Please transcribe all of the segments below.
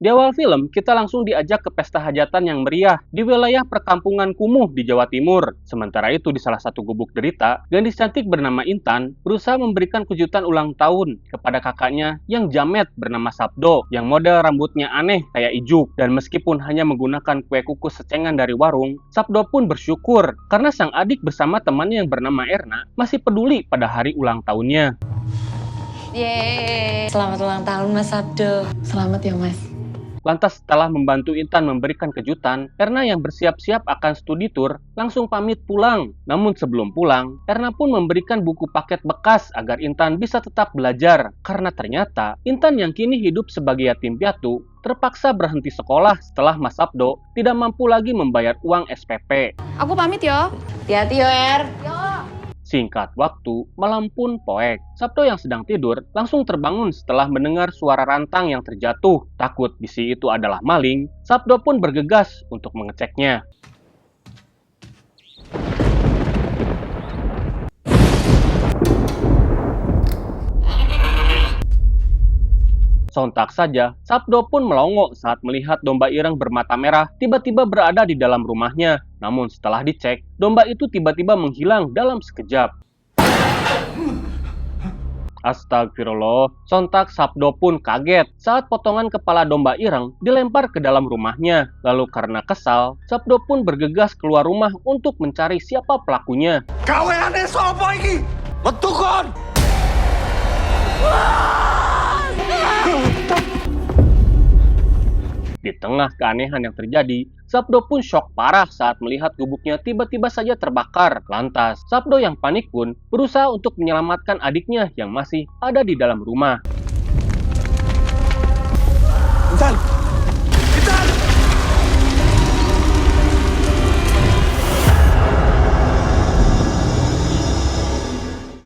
Di awal film, kita langsung diajak ke pesta hajatan yang meriah di wilayah perkampungan kumuh di Jawa Timur. Sementara itu di salah satu gubuk derita, gadis cantik bernama Intan berusaha memberikan kejutan ulang tahun kepada kakaknya yang jamet bernama Sabdo, yang model rambutnya aneh kayak ijuk. Dan meskipun hanya menggunakan kue kukus secengan dari warung, Sabdo pun bersyukur karena sang adik bersama temannya yang bernama Erna masih peduli pada hari ulang tahunnya. Yeay, selamat ulang tahun Mas Sabdo. Selamat ya Mas. Lantas setelah membantu Intan memberikan kejutan, Erna yang bersiap-siap akan studi tour langsung pamit pulang. Namun sebelum pulang, Erna pun memberikan buku paket bekas agar Intan bisa tetap belajar. Karena ternyata Intan yang kini hidup sebagai yatim piatu terpaksa berhenti sekolah setelah Mas Sabdo tidak mampu lagi membayar uang SPP. Aku pamit yo. Hati-hati yo Er. Singkat waktu, malam pun poek. Sabdo yang sedang tidur langsung terbangun setelah mendengar suara rantang yang terjatuh. Takut bisi itu adalah maling, Sabdo pun bergegas untuk mengeceknya. Sontak saja, Sabdo pun melongo saat melihat domba ireng bermata merah tiba-tiba berada di dalam rumahnya. Namun setelah dicek, domba itu tiba-tiba menghilang dalam sekejap. Astagfirullah, sontak Sabdo pun kaget saat potongan kepala domba ireng dilempar ke dalam rumahnya. Lalu karena kesal, Sabdo pun bergegas keluar rumah untuk mencari siapa pelakunya. Kaweane sapa iki? Metu kon! Di tengah keanehan yang terjadi, Sabdo pun syok parah saat melihat gubuknya tiba-tiba saja terbakar. Lantas, Sabdo yang panik pun berusaha untuk menyelamatkan adiknya yang masih ada di dalam rumah. Intan! Intan!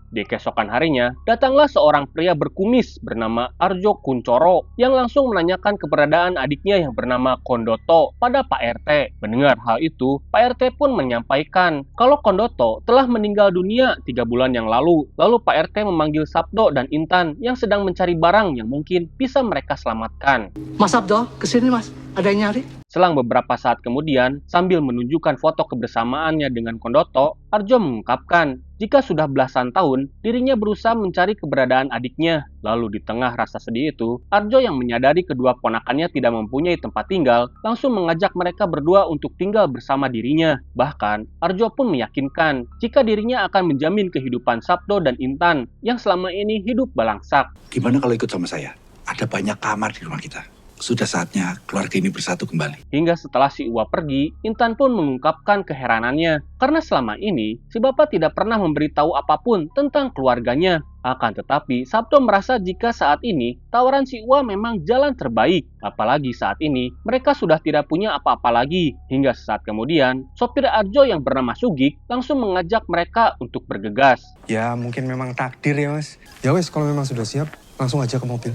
Di keesokan harinya, datanglah seorang pria berkumis bernama Arjo Kuncoro yang langsung menanyakan keberadaan adiknya yang bernama Kondoto pada Pak RT. Mendengar hal itu, Pak RT pun menyampaikan kalau Kondoto telah meninggal dunia 3 bulan yang lalu. Lalu Pak RT memanggil Sabdo dan Intan yang sedang mencari barang yang mungkin bisa mereka selamatkan. Mas Sabdo, kesini mas. Ada yang nyari? Selang beberapa saat kemudian, sambil menunjukkan foto kebersamaannya dengan Kondoto, Arjo mengungkapkan jika sudah belasan tahun, dirinya berusaha mencari keberadaan adiknya. Lalu di tengah rasa sedih itu, Arjo yang menyadari kedua ponakannya tidak mempunyai tempat tinggal, langsung mengajak mereka berdua untuk tinggal bersama dirinya. Bahkan, Arjo pun meyakinkan jika dirinya akan menjamin kehidupan Sabdo dan Intan yang selama ini hidup balangsak. Gimana kalau ikut sama saya? Ada banyak kamar di rumah kita. Sudah saatnya keluarga ini bersatu kembali. Hingga setelah si Uwa pergi, Intan pun mengungkapkan keheranannya karena selama ini si bapak tidak pernah memberitahu apapun tentang keluarganya. Akan tetapi, Sabdo merasa jika saat ini tawaran si Uwa memang jalan terbaik. Apalagi saat ini mereka sudah tidak punya apa-apa lagi. Hingga sesaat kemudian, sopir Arjo yang bernama Sugik langsung mengajak mereka untuk bergegas. Ya mungkin memang takdir ya mas. Ya wes kalau memang sudah siap, langsung aja ke mobil.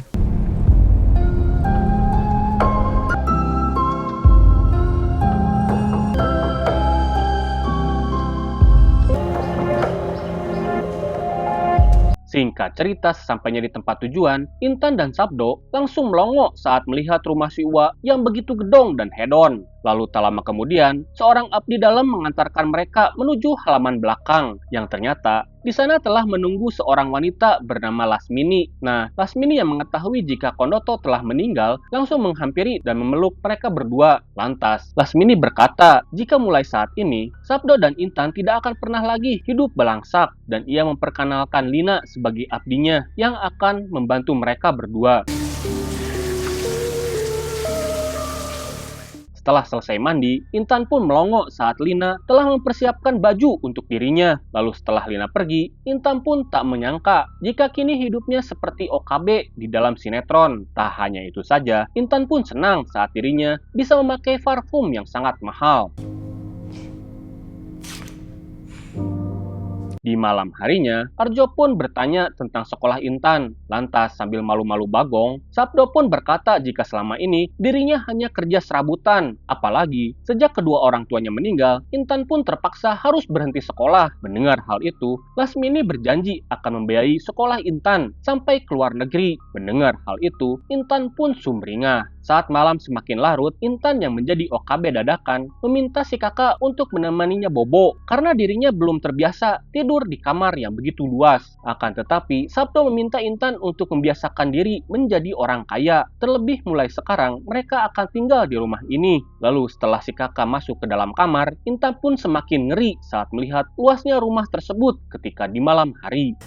Singkat cerita, sesampainya di tempat tujuan, Intan dan Sabdo langsung melongo saat melihat rumah si Uwa yang begitu gedong dan hedon. Lalu tak lama kemudian, seorang abdi dalam mengantarkan mereka menuju halaman belakang, yang ternyata di sana telah menunggu seorang wanita bernama Lasmini. Nah, Lasmini yang mengetahui jika Kondoto telah meninggal, langsung menghampiri dan memeluk mereka berdua. Lantas, Lasmini berkata, jika mulai saat ini, Sabdo dan Intan tidak akan pernah lagi hidup balangsak, dan ia memperkenalkan Lina sebagai abdinya yang akan membantu mereka berdua. Setelah selesai mandi, Intan pun melongo saat Lina telah mempersiapkan baju untuk dirinya. Lalu setelah Lina pergi, Intan pun tak menyangka jika kini hidupnya seperti OKB di dalam sinetron. Tak hanya itu saja, Intan pun senang saat dirinya bisa memakai parfum yang sangat mahal. Di malam harinya, Arjo pun bertanya tentang sekolah Intan. Lantas sambil malu-malu bagong, Sabdo pun berkata jika selama ini dirinya hanya kerja serabutan. Apalagi sejak kedua orang tuanya meninggal, Intan pun terpaksa harus berhenti sekolah. Mendengar hal itu, Lasmini berjanji akan membiayai sekolah Intan sampai ke luar negeri. Mendengar hal itu, Intan pun sumringah. Saat malam semakin larut, Intan yang menjadi OKB dadakan meminta si kakak untuk menemaninya bobo karena dirinya belum terbiasa tidur di kamar yang begitu luas. Akan tetapi, Sabdo meminta Intan untuk membiasakan diri menjadi orang kaya. Terlebih mulai sekarang, mereka akan tinggal di rumah ini. Lalu setelah si kakak masuk ke dalam kamar, Intan pun semakin ngeri saat melihat luasnya rumah tersebut ketika di malam hari.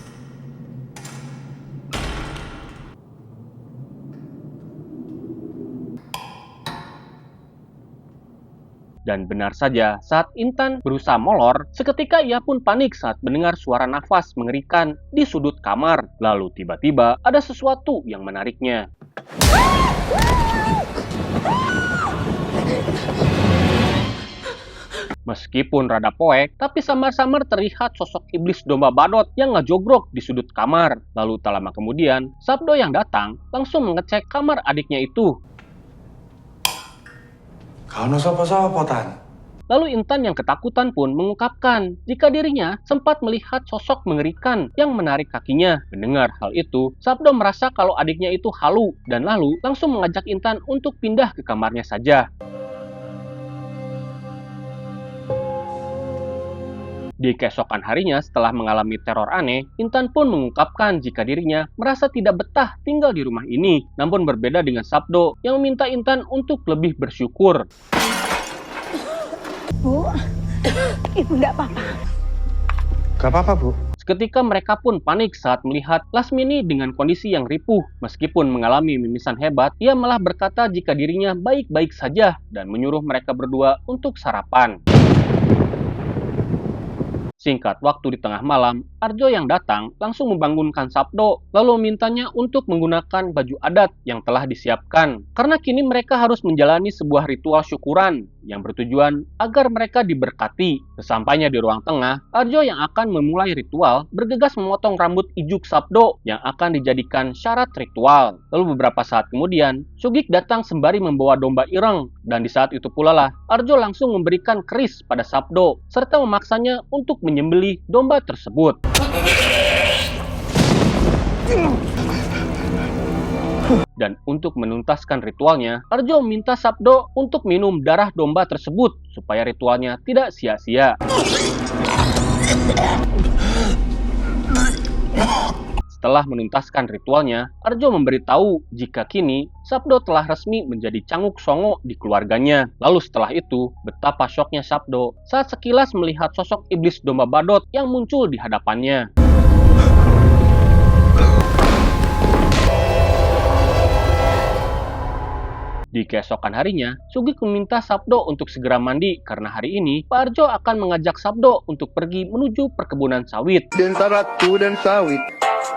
Dan benar saja, saat Intan berusaha molor, seketika ia pun panik saat mendengar suara nafas mengerikan di sudut kamar. Lalu tiba-tiba ada sesuatu yang menariknya. Meskipun rada poek, tapi samar-samar terlihat sosok iblis domba badut yang ngejogrok di sudut kamar. Lalu tak lama kemudian, Sabdo yang datang langsung mengecek kamar adiknya itu. Kau no sopo-sopo, Tan? Lalu Intan yang ketakutan pun mengungkapkan jika dirinya sempat melihat sosok mengerikan yang menarik kakinya. Mendengar hal itu, Sabdo merasa kalau adiknya itu halu dan lalu langsung mengajak Intan untuk pindah ke kamarnya saja. Di keesokan harinya setelah mengalami teror aneh, Intan pun mengungkapkan jika dirinya merasa tidak betah tinggal di rumah ini. Namun berbeda dengan Sabdo yang meminta Intan untuk lebih bersyukur. Bu, Ibu nggak apa-apa. Gak apa-apa, Bu. Seketika mereka pun panik saat melihat Lasmini dengan kondisi yang ripuh. Meskipun mengalami mimisan hebat, ia malah berkata jika dirinya baik-baik saja dan menyuruh mereka berdua untuk sarapan. Singkat waktu di tengah malam, Arjo yang datang langsung membangunkan Sabdo, lalu memintanya untuk menggunakan baju adat yang telah disiapkan. Karena kini mereka harus menjalani sebuah ritual syukuran yang bertujuan agar mereka diberkati. Sesampainya di ruang tengah, Arjo yang akan memulai ritual bergegas memotong rambut ijuk Sabdo yang akan dijadikan syarat ritual. Lalu beberapa saat kemudian, Sugik datang sembari membawa domba ireng, dan di saat itu pula lah Arjo langsung memberikan keris pada Sabdo serta memaksanya untuk menyembelih domba tersebut. Dan untuk menuntaskan ritualnya, Arjo meminta Sabdo untuk minum darah domba tersebut supaya ritualnya tidak sia-sia. Setelah menuntaskan ritualnya, Arjo memberitahu jika kini Sabdo telah resmi menjadi canguk songo di keluarganya. Lalu setelah itu, betapa syoknya Sabdo saat sekilas melihat sosok iblis domba badut yang muncul di hadapannya. Di keesokan harinya, Sugik meminta Sabdo untuk segera mandi karena hari ini Pak Arjo akan mengajak Sabdo untuk pergi menuju perkebunan sawit. Dan ratu dan sawit,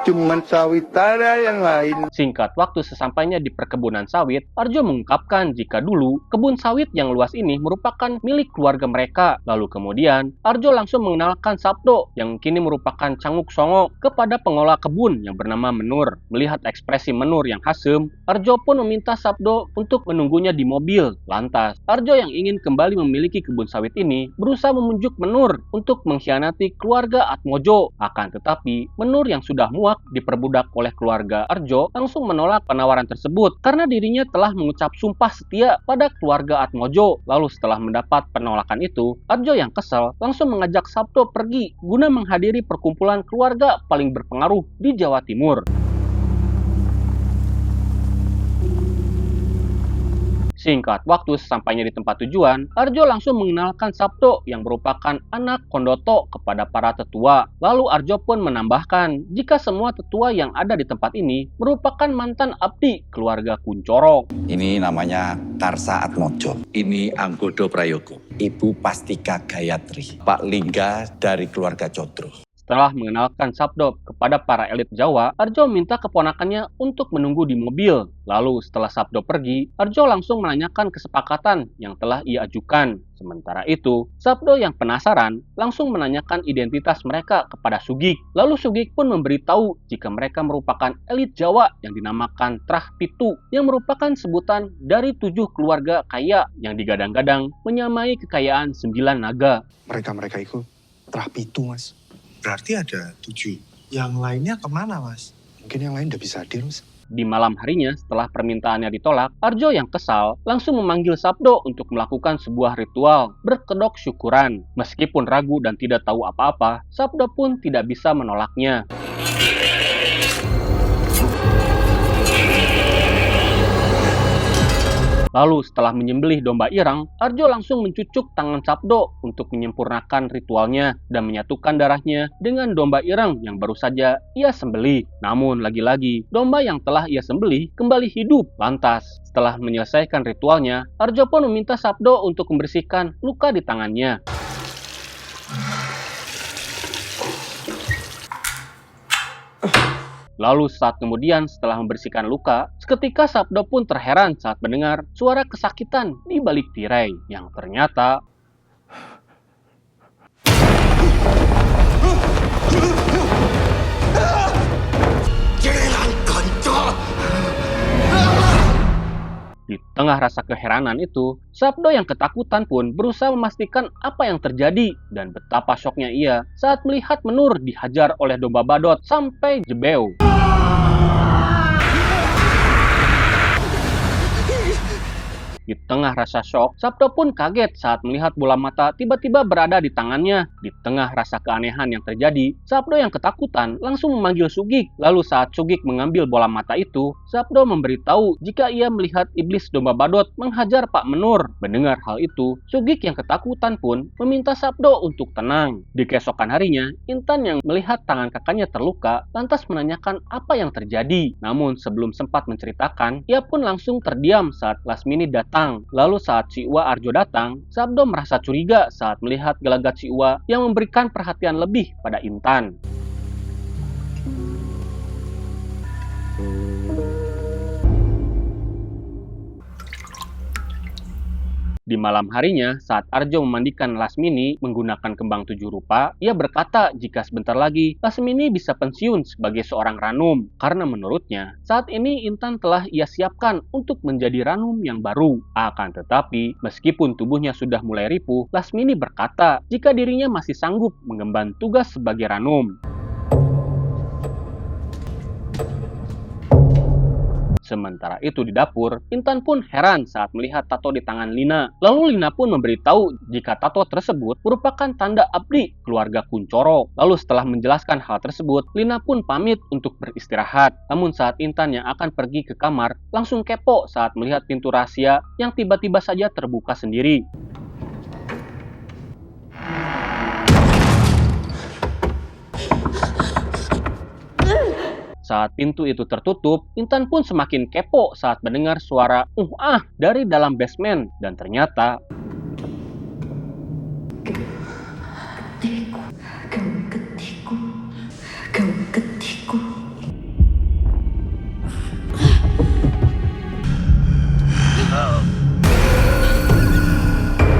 cuman sawit ada yang lain. Singkat waktu sesampainya di perkebunan sawit, Arjo mengungkapkan jika dulu kebun sawit yang luas ini merupakan milik keluarga mereka. Lalu kemudian, Arjo langsung mengenalkan Sabdo yang kini merupakan canguk songo kepada pengelola kebun yang bernama Menur. Melihat ekspresi Menur yang hasem, Arjo pun meminta Sabdo untuk menunggunya di mobil. Lantas, Arjo yang ingin kembali memiliki kebun sawit ini berusaha memujuk Menur untuk mengkhianati keluarga Atmojo. Akan tetapi, Menur yang sudah muak diperbudak oleh keluarga Arjo langsung menolak penawaran tersebut karena dirinya telah mengucap sumpah setia pada keluarga Atmojo. Lalu setelah mendapat penolakan itu, Arjo yang kesal langsung mengajak Sabdo pergi guna menghadiri perkumpulan keluarga paling berpengaruh di Jawa Timur. Singkat waktu sesampainya di tempat tujuan, Arjo langsung mengenalkan Sabdo yang merupakan anak Kondoto kepada para tetua. Lalu Arjo pun menambahkan jika semua tetua yang ada di tempat ini merupakan mantan abdi keluarga Kuncoro. Ini namanya Karsa Atmojo. Ini Anggodo Prayogo. Ibu Pastika Gayatri. Pak Lingga dari keluarga Codro. Setelah mengenalkan Sabdo kepada para elit Jawa, Arjo minta keponakannya untuk menunggu di mobil. Lalu setelah Sabdo pergi, Arjo langsung menanyakan kesepakatan yang telah ia ajukan. Sementara itu, Sabdo yang penasaran langsung menanyakan identitas mereka kepada Sugik. Lalu Sugik pun memberitahu jika mereka merupakan elit Jawa yang dinamakan Trah Pitu, yang merupakan sebutan dari 7 keluarga kaya yang digadang-gadang menyamai kekayaan 9 naga. Mereka itu Trah Pitu, Mas. Berarti ada 7. Yang lainnya kemana, Mas? Mungkin yang lain udah bisa hadir, Mas. Di malam harinya setelah permintaannya ditolak, Arjo yang kesal langsung memanggil Sabdo untuk melakukan sebuah ritual berkedok syukuran. Meskipun ragu dan tidak tahu apa-apa, Sabdo pun tidak bisa menolaknya. Lalu setelah menyembelih domba irang, Arjo langsung mencucuk tangan Sabdo untuk menyempurnakan ritualnya dan menyatukan darahnya dengan domba irang yang baru saja ia sembelih. Namun lagi-lagi, domba yang telah ia sembelih kembali hidup. Lantas, setelah menyelesaikan ritualnya, Arjo pun meminta Sabdo untuk membersihkan luka di tangannya. Lalu saat kemudian setelah membersihkan luka, seketika Sabdo pun terheran saat mendengar suara kesakitan di balik tirai yang ternyata di tengah rasa keheranan itu, Sabdo yang ketakutan pun berusaha memastikan apa yang terjadi dan betapa syoknya ia saat melihat Menur dihajar oleh domba badot sampai jebeu. Di tengah rasa syok, Sabdo pun kaget saat melihat bola mata tiba-tiba berada di tangannya. Di tengah rasa keanehan yang terjadi, Sabdo yang ketakutan langsung memanggil Sugik. Lalu saat Sugik mengambil bola mata itu, Sabdo memberitahu jika ia melihat iblis domba badot menghajar Pak Menur. Mendengar hal itu, Sugik yang ketakutan pun meminta Sabdo untuk tenang. Di keesokan harinya, Intan yang melihat tangan kakaknya terluka lantas menanyakan apa yang terjadi. Namun sebelum sempat menceritakan, ia pun langsung terdiam saat Lasmini datang. Lalu saat si Uwa Arjo datang, Sabdo merasa curiga saat melihat gelagat si Uwa yang memberikan perhatian lebih pada Intan. Di malam harinya, saat Arjo memandikan Lasmini menggunakan kembang 7 rupa, ia berkata jika sebentar lagi Lasmini bisa pensiun sebagai seorang ranum. Karena menurutnya, saat ini Intan telah ia siapkan untuk menjadi ranum yang baru. Akan tetapi, meskipun tubuhnya sudah mulai ripuh, Lasmini berkata jika dirinya masih sanggup mengemban tugas sebagai ranum. Sementara itu di dapur, Intan pun heran saat melihat tato di tangan Lina. Lalu Lina pun memberitahu jika tato tersebut merupakan tanda abdi keluarga Kuncoro. Lalu setelah menjelaskan hal tersebut, Lina pun pamit untuk beristirahat. Namun saat Intan yang akan pergi ke kamar, langsung kepo saat melihat pintu rahasia yang tiba-tiba saja terbuka sendiri. Saat pintu itu tertutup, Intan pun semakin kepo saat mendengar suara dari dalam basement. Dan ternyata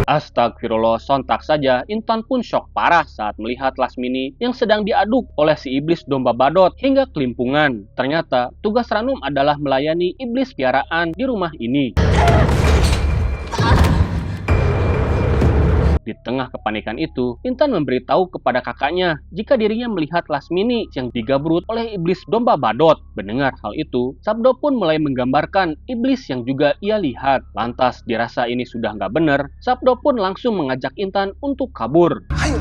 astagfirullah, sontak saja Intan pun syok parah saat melihat Lasmini yang sedang diaduk oleh si iblis domba badot hingga kelimpungan. Ternyata tugas ranum adalah melayani iblis piaraan di rumah ini. Di tengah kepanikan itu, Intan memberitahu kepada kakaknya jika dirinya melihat Lasmini yang digabrut oleh iblis domba badot. Mendengar hal itu, Sabdo pun mulai menggambarkan iblis yang juga ia lihat. Lantas dirasa ini sudah nggak benar, Sabdo pun langsung mengajak Intan untuk kabur. Ayo.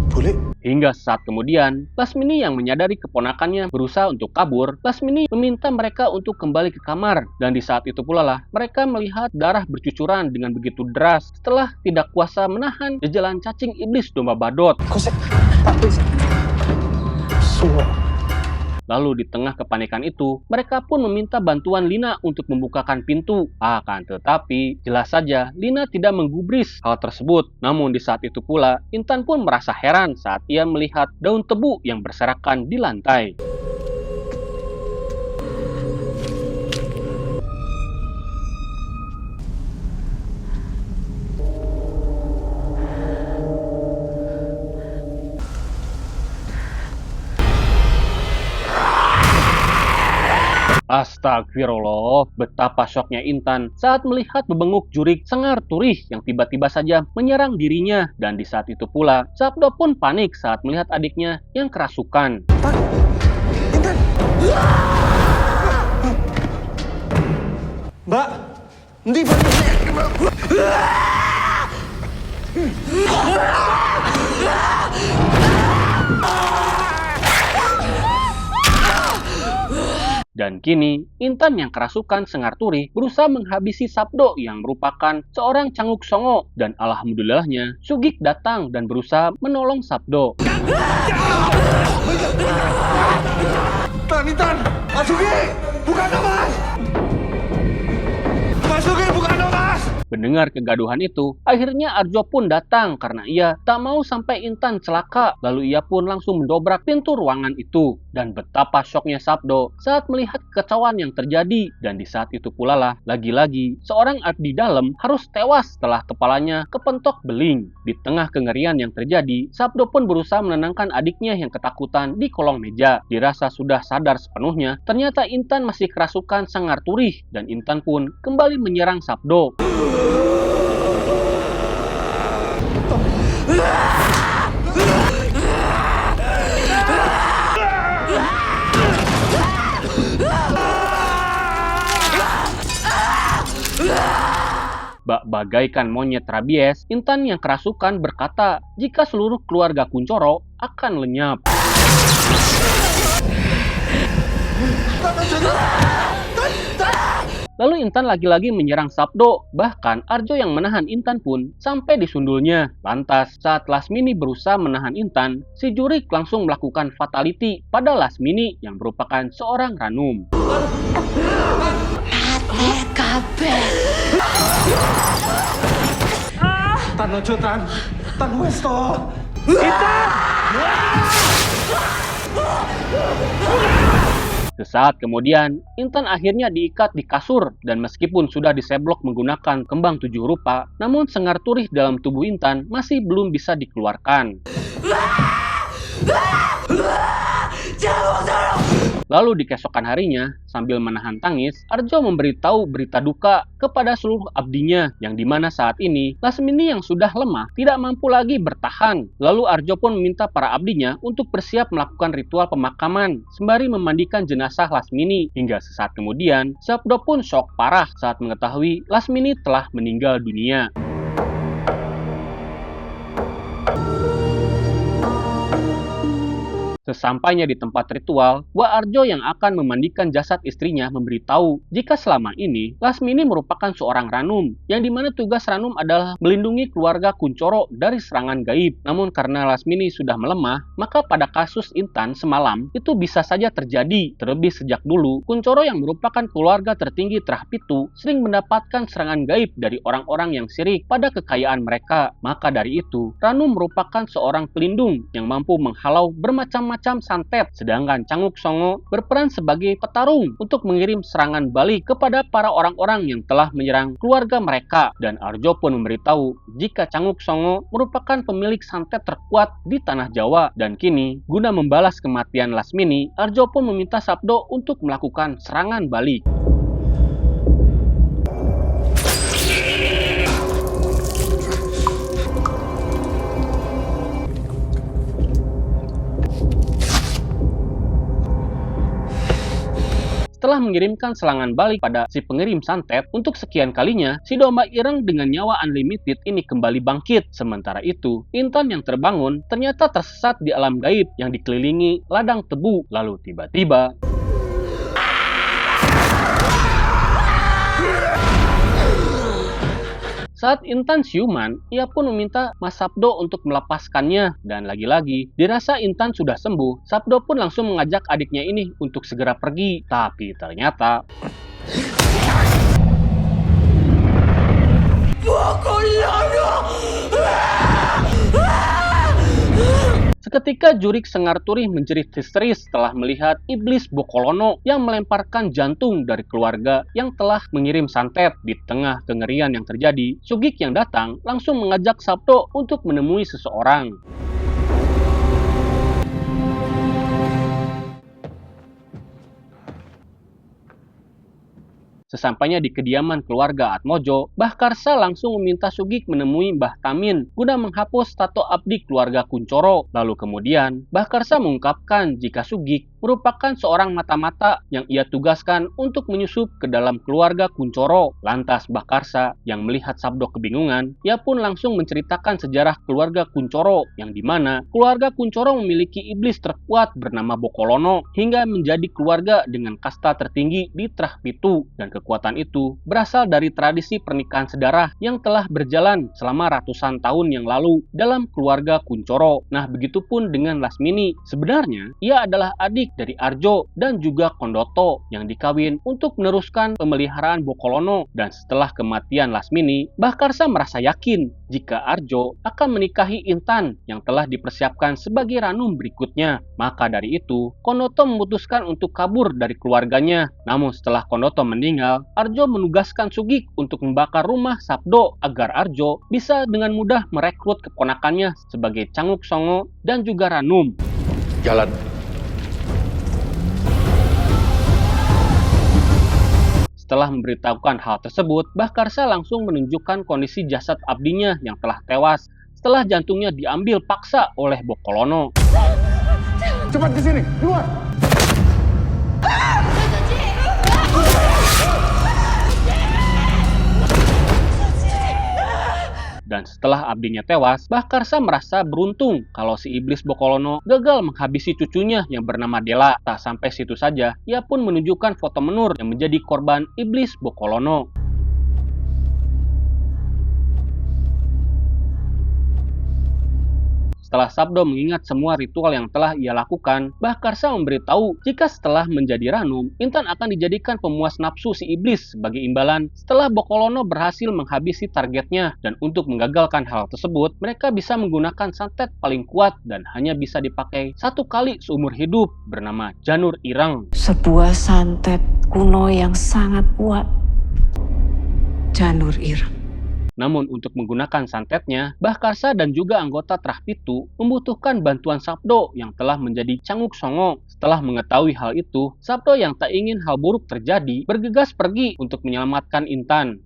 Boleh? Hingga saat kemudian, Lasmini yang menyadari keponakannya berusaha untuk kabur, Lasmini meminta mereka untuk kembali ke kamar. Dan di saat itu pula lah, mereka melihat darah bercucuran dengan begitu deras setelah tidak kuasa menahan jejelan cacing iblis domba badot. Lalu di tengah kepanikan itu, mereka pun meminta bantuan Lina untuk membukakan pintu. Akan tetapi, jelas saja Lina tidak menggubris hal tersebut. Namun di saat itu pula, Intan pun merasa heran saat ia melihat daun tebu yang berserakan di lantai. Astagfirullah, betapa syoknya Intan saat melihat bebenguk jurik Sengar Turih yang tiba-tiba saja menyerang dirinya. Dan di saat itu pula, Sabdo pun panik saat melihat adiknya yang kerasukan. Mbak, ndi balik? Dan kini, Intan yang kerasukan Sengar Turih berusaha menghabisi Sabdo yang merupakan seorang canguk songo. Dan alhamdulillahnya, Sugik datang dan berusaha menolong Sabdo. Intan! Masuki! Bukan Mas! Masuki, bukan Mas! Mendengar kegaduhan itu, akhirnya Arjo pun datang karena ia tak mau sampai Intan celaka. Lalu ia pun langsung mendobrak pintu ruangan itu. Dan betapa syoknya Sabdo saat melihat kekacauan yang terjadi. Dan di saat itu pula lah, lagi-lagi seorang abdi dalam harus tewas setelah kepalanya kepentok beling. Di tengah kengerian yang terjadi, Sabdo pun berusaha menenangkan adiknya yang ketakutan di kolong meja. Dirasa sudah sadar sepenuhnya, ternyata Intan masih kerasukan Sengar Turih. Dan Intan pun kembali menyerang Sabdo. Bagaikan monyet rabies, Intan yang kerasukan berkata jika seluruh keluarga Kuncoro akan lenyap. Lalu Intan lagi-lagi menyerang Sabdo, bahkan Arjo yang menahan Intan pun sampai disundulnya. Lantas, saat Lasmini berusaha menahan Intan, si Jurik langsung melakukan fatality pada Lasmini yang merupakan seorang ranum. Tan ojo tan! Tan wes to! Sesaat kemudian, Intan akhirnya diikat di kasur dan meskipun sudah diseblok menggunakan kembang 7 rupa, namun Sengar Turih dalam tubuh Intan masih belum bisa dikeluarkan. Lalu di keesokan harinya, sambil menahan tangis, Arjo memberitahu berita duka kepada seluruh abdinya, yang dimana saat ini, Lasmini yang sudah lemah tidak mampu lagi bertahan. Lalu Arjo pun meminta para abdinya untuk bersiap melakukan ritual pemakaman, sembari memandikan jenazah Lasmini. Hingga sesaat kemudian, Sabdo pun shock parah saat mengetahui Lasmini telah meninggal dunia. Sesampainya di tempat ritual, Wak Arjo yang akan memandikan jasad istrinya memberitahu jika selama ini Lasmini merupakan seorang ranum, yang dimana tugas ranum adalah melindungi keluarga Kuncoro dari serangan gaib. Namun karena Lasmini sudah melemah, maka pada kasus Intan semalam itu bisa saja terjadi. Terlebih sejak dulu, Kuncoro yang merupakan keluarga tertinggi Trahpitu sering mendapatkan serangan gaib dari orang-orang yang sirik pada kekayaan mereka. Maka dari itu, ranum merupakan seorang pelindung yang mampu menghalau bermacam-macam santet, sedangkan Canguk Songo berperan sebagai petarung untuk mengirim serangan balik kepada para orang-orang yang telah menyerang keluarga mereka. Dan Arjo pun memberitahu jika Canguk Songo merupakan pemilik santet terkuat di tanah Jawa. Dan kini, guna membalas kematian Lasmini, Arjo pun meminta Sabdo untuk melakukan serangan balik. Setelah mengirimkan serangan balik pada si pengirim santet, untuk sekian kalinya, si domba ireng dengan nyawa unlimited ini kembali bangkit. Sementara itu, Intan yang terbangun ternyata tersesat di alam gaib yang dikelilingi ladang tebu. Lalu tiba-tiba, saat Intan siuman, ia pun meminta Mas Sabdo untuk melepaskannya. Dan lagi-lagi, dirasa Intan sudah sembuh, Sabdo pun langsung mengajak adiknya ini untuk segera pergi. Tapi ternyata, seketika Jurik Sengar Turih menjerit histeris setelah melihat iblis Bokolono yang melemparkan jantung dari keluarga yang telah mengirim santet. Di tengah kengerian yang terjadi, Sugik yang datang langsung mengajak Sabdo untuk menemui seseorang. Sesampainya di kediaman keluarga Atmojo, Mbah Karsa langsung meminta Sugik menemui Mbah Tamin guna menghapus tato abdi keluarga Kuncoro. Lalu kemudian, Mbah Karsa mengungkapkan jika Sugik merupakan seorang mata-mata yang ia tugaskan untuk menyusup ke dalam keluarga Kuncoro. Lantas Mbah Karsa yang melihat Sabdo kebingungan, ia pun langsung menceritakan sejarah keluarga Kuncoro yang dimana keluarga Kuncoro memiliki iblis terkuat bernama Bokolono hingga menjadi keluarga dengan kasta tertinggi di Trah Pitu, dan kekuatan itu berasal dari tradisi pernikahan sedarah yang telah berjalan selama ratusan tahun yang lalu dalam keluarga Kuncoro. Nah, begitupun dengan Lasmini. Sebenarnya ia adalah adik dari Arjo dan juga Kondoto yang dikawin untuk meneruskan pemeliharaan Bokolono, dan setelah kematian Lasmini, Mbah Karsa merasa yakin jika Arjo akan menikahi Intan yang telah dipersiapkan sebagai ranum berikutnya. Maka dari itu, Kondoto memutuskan untuk kabur dari keluarganya. Namun setelah Kondoto meninggal, Arjo menugaskan Sugik untuk membakar rumah Sabdo agar Arjo bisa dengan mudah merekrut keponakannya sebagai Canguk Songo dan juga Ranum. Jalan. Setelah memberitahukan hal tersebut, Mbah Karsa langsung menunjukkan kondisi jasad abdinya yang telah tewas setelah jantungnya diambil paksa oleh Bokolono. Cepat ke sini, keluar. Dan setelah abdinya tewas, Mbah Karsa merasa beruntung kalau si iblis Bokolono gagal menghabisi cucunya yang bernama Dela. Tak sampai situ saja, ia pun menunjukkan foto Menur yang menjadi korban iblis Bokolono. Setelah Sabdo mengingat semua ritual yang telah ia lakukan, Mbah Karsa memberitahu jika setelah menjadi Ranum, Intan akan dijadikan pemuas nafsu si iblis sebagai imbalan setelah Bokolono berhasil menghabisi targetnya. Dan untuk menggagalkan hal tersebut, mereka bisa menggunakan santet paling kuat dan hanya bisa dipakai satu kali seumur hidup bernama Janur Ireng. Sebuah santet kuno yang sangat kuat. Janur Ireng. Namun untuk menggunakan santetnya, Mbah Karsa dan juga anggota Trah Pitu membutuhkan bantuan Sabdo yang telah menjadi Canguk Songo. Setelah mengetahui hal itu, Sabdo yang tak ingin hal buruk terjadi bergegas pergi untuk menyelamatkan Intan.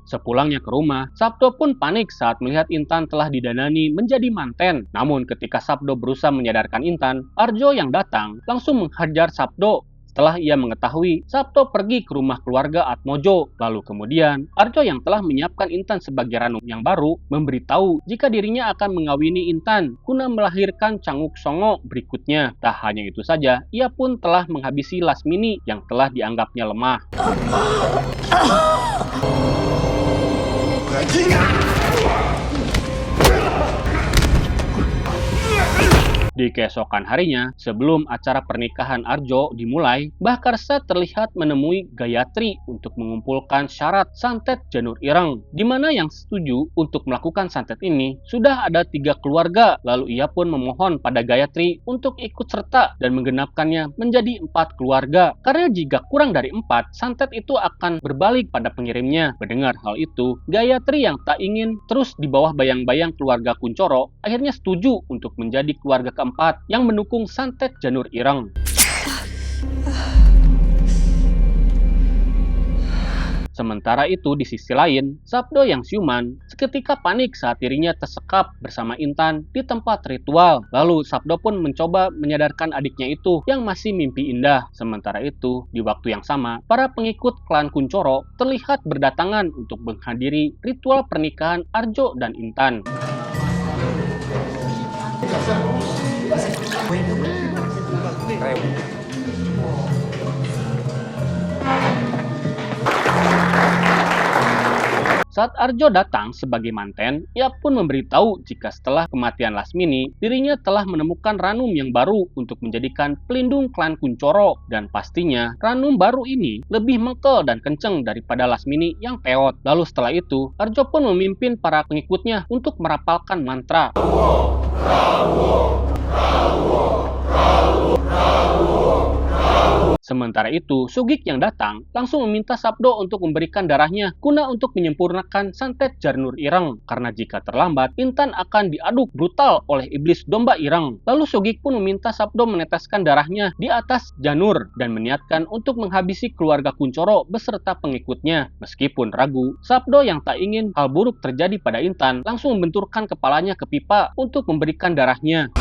Sepulangnya ke rumah, Sabdo pun panik saat melihat Intan telah didanani menjadi manten. Namun ketika Sabdo berusaha menyadarkan Intan, Arjo yang datang langsung menghajar Sabdo. Setelah ia mengetahui, Sabdo pergi ke rumah keluarga Atmojo. Lalu kemudian, Arjo yang telah menyiapkan Intan sebagai ranum yang baru, memberitahu jika dirinya akan mengawini Intan guna melahirkan Canguk Songo berikutnya. Tak hanya itu saja, ia pun telah menghabisi Lasmini yang telah dianggapnya lemah. Di keesokan harinya, sebelum acara pernikahan Arjo dimulai, Mbah Karsa terlihat menemui Gayatri untuk mengumpulkan syarat santet Janur Ireng, di mana yang setuju untuk melakukan santet ini sudah ada 3 keluarga. Lalu ia pun memohon pada Gayatri untuk ikut serta dan menggenapkannya menjadi 4 keluarga. Karena jika kurang dari 4, santet itu akan berbalik pada pengirimnya. Mendengar hal itu, Gayatri yang tak ingin terus di bawah bayang-bayang keluarga Kuncoro akhirnya setuju untuk menjadi keluarga keempat yang mendukung santet Janur Ireng. Sementara itu di sisi lain, Sabdo yang siuman seketika panik saat dirinya tersekap bersama Intan di tempat ritual. Lalu Sabdo pun mencoba menyadarkan adiknya itu yang masih mimpi indah. Sementara itu, di waktu yang sama, para pengikut klan Kuncoro terlihat berdatangan untuk menghadiri ritual pernikahan Arjo dan Intan. Saat Arjo datang sebagai manten, ia pun memberitahu jika setelah kematian Lasmini, dirinya telah menemukan ranum yang baru untuk menjadikan pelindung klan Kuncoro. Dan pastinya, ranum baru ini lebih mengkel dan kenceng daripada Lasmini yang peot. Lalu setelah itu, Arjo pun memimpin para pengikutnya untuk merapalkan mantra. Sementara itu, Sugik yang datang langsung meminta Sabdo untuk memberikan darahnya guna untuk menyempurnakan santet Janur Ireng, karena jika terlambat, Intan akan diaduk brutal oleh iblis domba Ireng. Lalu Sugik pun meminta Sabdo meneteskan darahnya di atas Janur dan meniatkan untuk menghabisi keluarga Kuncoro beserta pengikutnya. Meskipun ragu, Sabdo yang tak ingin hal buruk terjadi pada Intan langsung membenturkan kepalanya ke pipa untuk memberikan darahnya.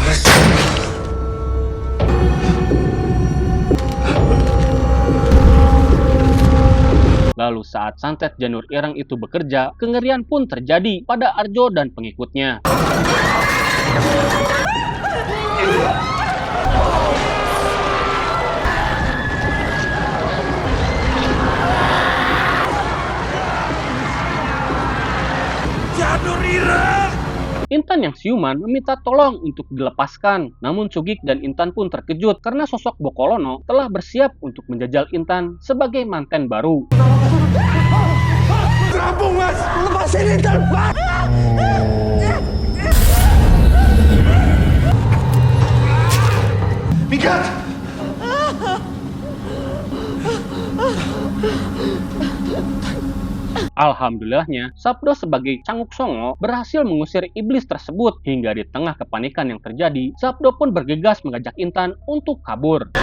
Lalu saat santet Janur Ireng itu bekerja, kengerian pun terjadi pada Arjo dan pengikutnya. Janur Ireng! Intan yang siuman meminta tolong untuk dilepaskan. Namun Sugik dan Intan pun terkejut karena sosok Bokolono telah bersiap untuk menjajal Intan sebagai manten baru. Terampung, Mas! Lepasin Intan, Pak! Minggat! Alhamdulillahnya, Sabdo sebagai Canguk Songo berhasil mengusir iblis tersebut. Hingga di tengah kepanikan yang terjadi, Sabdo pun bergegas mengajak Intan untuk kabur.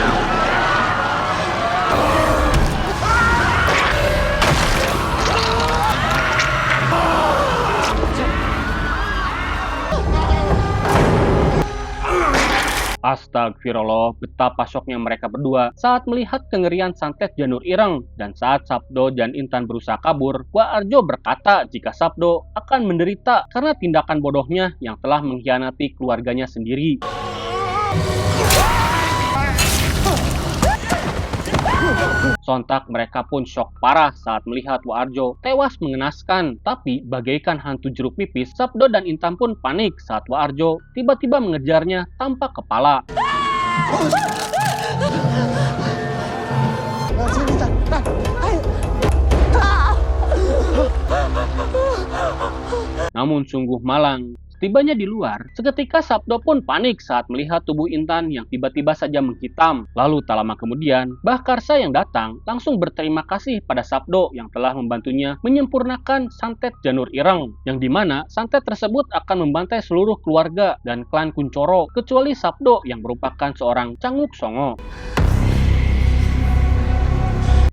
Astagfirullah, betapa syoknya mereka berdua saat melihat kengerian santet Janur Ireng. Dan saat Sabdo dan Intan berusaha kabur, Wak Arjo berkata jika Sabdo akan menderita karena tindakan bodohnya yang telah mengkhianati keluarganya sendiri. Sontak mereka pun syok parah saat melihat Wak Arjo tewas mengenaskan. Tapi bagaikan hantu jeruk nipis, Sabdo dan Intan pun panik saat Wak Arjo tiba-tiba mengejarnya tanpa kepala. Namun sungguh malang. Tibanya di luar, seketika Sabdo pun panik saat melihat tubuh Intan yang tiba-tiba saja menghitam. Lalu tak lama kemudian, Mbah Karsa yang datang langsung berterima kasih pada Sabdo yang telah membantunya menyempurnakan santet Janur Ireng, yang dimana santet tersebut akan membantai seluruh keluarga dan klan Kuncoro, kecuali Sabdo yang merupakan seorang Canguk Songo.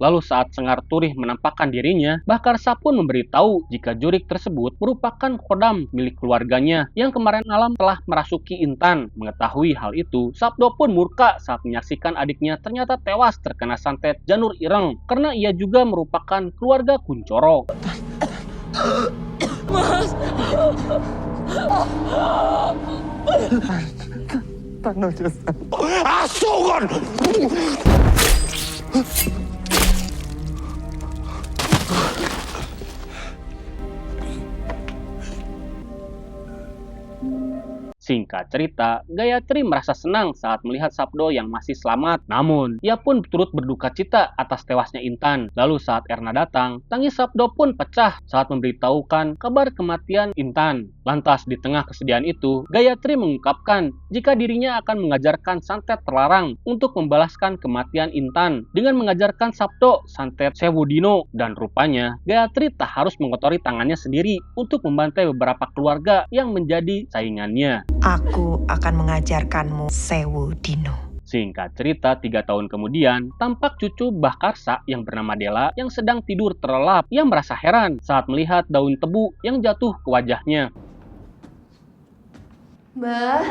Lalu saat Sengar Turih menampakkan dirinya, Mbah Karsa pun memberitahu jika jurik tersebut merupakan kodam milik keluarganya yang kemarin malam telah merasuki Intan. Mengetahui hal itu, Sabdo pun murka saat menyaksikan adiknya ternyata tewas terkena santet Janur Ireng karena ia juga merupakan keluarga Kuncoro. Mas. Asukan! Singkat cerita, Gayatri merasa senang saat melihat Sabdo yang masih selamat. Namun, ia pun turut berduka cita atas tewasnya Intan. Lalu saat Erna datang, tangis Sabdo pun pecah saat memberitahukan kabar kematian Intan. Lantas di tengah kesedihan itu, Gayatri mengungkapkan jika dirinya akan mengajarkan santet terlarang untuk membalaskan kematian Intan dengan mengajarkan Sabdo santet Sewu Dino. Dan rupanya, Gayatri tak harus mengotori tangannya sendiri untuk membantai beberapa keluarga yang menjadi saingannya. Aku akan mengajarkanmu Sewu Dino. Singkat cerita, 3 tahun kemudian, tampak cucu Mbah Karsa yang bernama Dela yang sedang tidur terlelap. Ia merasa heran saat melihat daun tebu yang jatuh ke wajahnya. Mbah.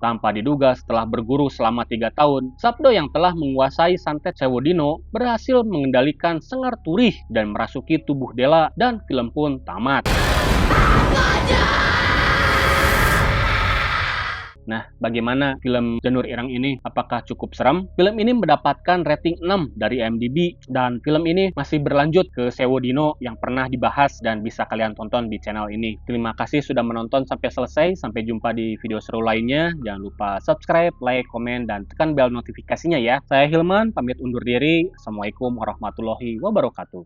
Tanpa diduga setelah berguru selama 3 tahun, Sabdo yang telah menguasai santet Sewu Dino berhasil mengendalikan Sengar Turih dan merasuki tubuh Dela dan film pun tamat. Nah, bagaimana film Janur Ireng ini? Apakah cukup seram? Film ini mendapatkan rating 6 dari IMDb dan film ini masih berlanjut ke Sewu Dino yang pernah dibahas dan bisa kalian tonton di channel ini. Terima kasih sudah menonton sampai selesai. Sampai jumpa di video seru lainnya. Jangan lupa subscribe, like, komen, dan tekan bel notifikasinya ya. Saya Hilman, pamit undur diri. Assalamualaikum warahmatullahi wabarakatuh.